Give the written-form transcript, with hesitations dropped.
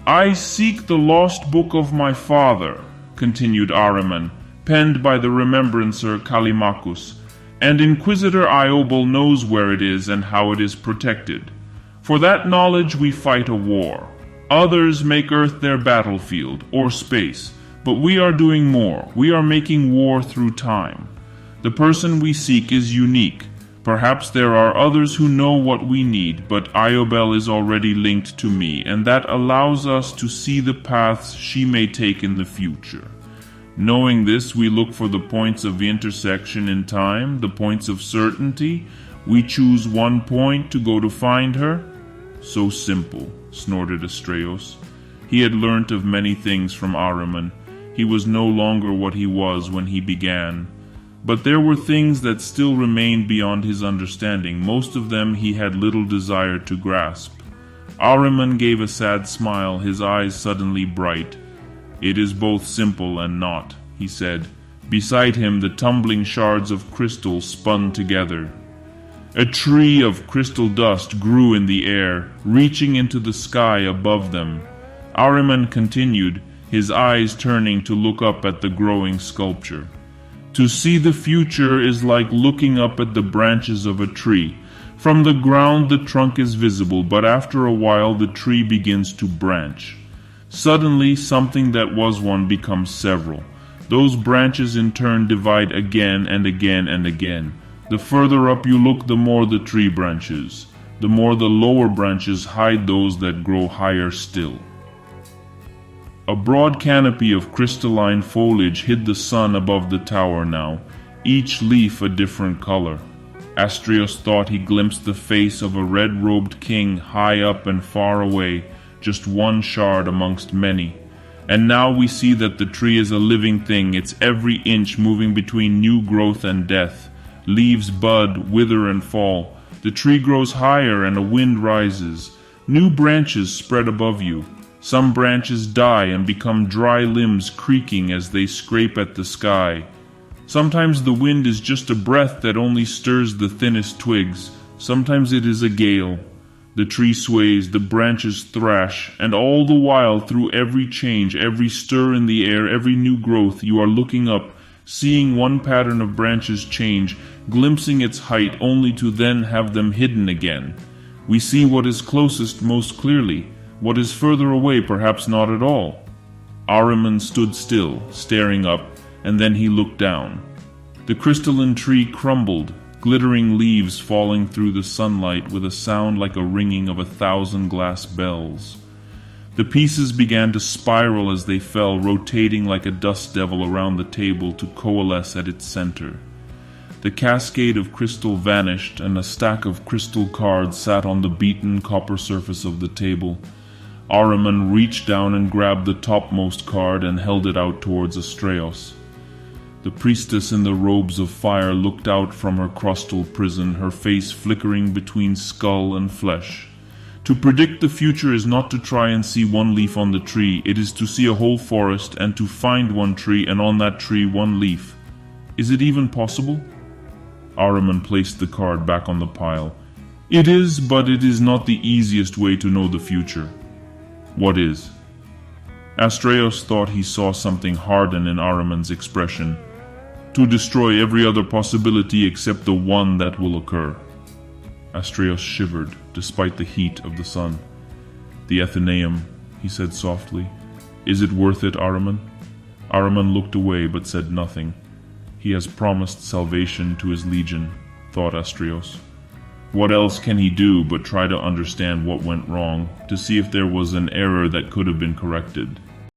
"I seek the lost book of my father," continued Ahriman, penned by the remembrancer Callimachus, "and Inquisitor Iobel knows where it is and how it is protected. For that knowledge we fight a war. Others make Earth their battlefield, or space, but we are doing more. We are making war through time. The person we seek is unique. Perhaps there are others who know what we need, but Iobel is already linked to me, and that allows us to see the paths she may take in the future. Knowing this, we look for the points of intersection in time, the points of certainty. We choose one point to go to find her." "So simple," snorted Astraeus. He had learnt of many things from Ahriman. He was no longer what he was when he began. But there were things that still remained beyond his understanding. Most of them he had little desire to grasp. Ahriman gave a sad smile, his eyes suddenly bright. "It is both simple and not," he said. Beside him the tumbling shards of crystal spun together. A tree of crystal dust grew in the air, reaching into the sky above them. Ahriman continued, his eyes turning to look up at the growing sculpture. "To see the future is like looking up at the branches of a tree. From the ground the trunk is visible, but after a while the tree begins to branch. Suddenly something that was one becomes several. Those branches in turn divide again and again and again. The further up you look, the more the tree branches. The more the lower branches hide those that grow higher still." A broad canopy of crystalline foliage hid the sun above the tower now, each leaf a different color. Astraeus thought he glimpsed the face of a red-robed king high up and far away, just one shard amongst many. And now we see that the tree is a living thing, its every inch moving between new growth and death. Leaves bud, wither and fall. The tree grows higher and a wind rises. New branches spread above you. Some branches die and become dry limbs creaking as they scrape at the sky. Sometimes the wind is just a breath that only stirs the thinnest twigs. Sometimes it is a gale. The tree sways, the branches thrash, and all the while through every change, every stir in the air, every new growth, you are looking up, seeing one pattern of branches change, glimpsing its height only to then have them hidden again. We see what is closest most clearly. What is further away perhaps not at all. Ahriman stood still, staring up, and then he looked down. The crystalline tree crumbled, glittering leaves falling through the sunlight with a sound like a ringing of 1,000 glass bells. The pieces began to spiral as they fell, rotating like a dust devil around the table to coalesce at its center. The cascade of crystal vanished, and a stack of crystal cards sat on the beaten copper surface of the table. Ahriman reached down and grabbed the topmost card and held it out towards Astraeus. The priestess in the robes of fire looked out from her crystal prison, her face flickering between skull and flesh. To predict the future is not to try and see one leaf on the tree, it is to see a whole forest and to find one tree and on that tree one leaf. Is it even possible? Ahriman placed the card back on the pile. It is, but it is not the easiest way to know the future. What is? Astraeus thought he saw something harden in Ahriman's expression. To destroy every other possibility except the one that will occur. Astraeus shivered, despite the heat of the sun. The Athenaeum, he said softly. Is it worth it, Ahriman? Ahriman looked away but said nothing. He has promised salvation to his legion, thought Astraeus. What else can he do but try to understand what went wrong, to see if there was an error that could have been corrected?